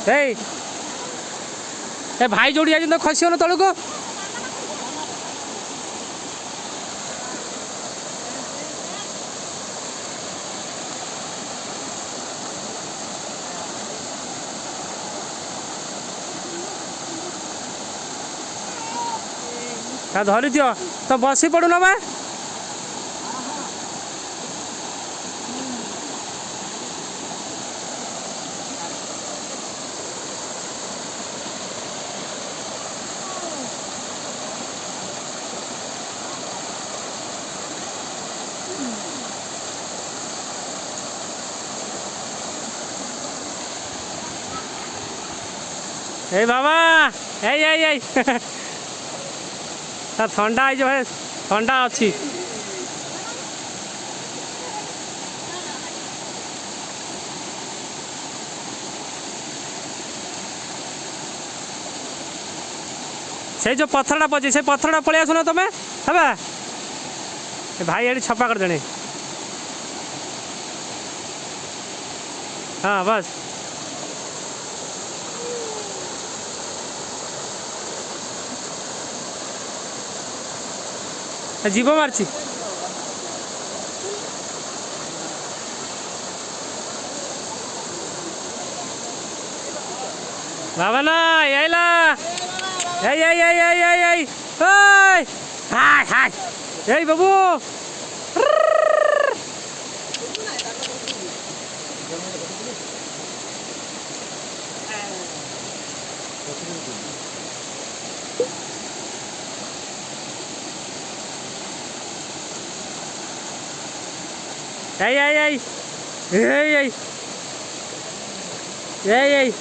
ए भाई जोड़ी आज तो खसी तलू को धरी दियो तो बसी पड़ू ना बा ए बाबा ए ठंडा है जो है ठंडा अच्छी से जो पत्थरटा पचे से पत्थरटा पलि आसुन तुम है भाई ये छपा कर देने हाँ बस जीव मार्ची बाबा ना यायला हाय हाय ए बाबू ei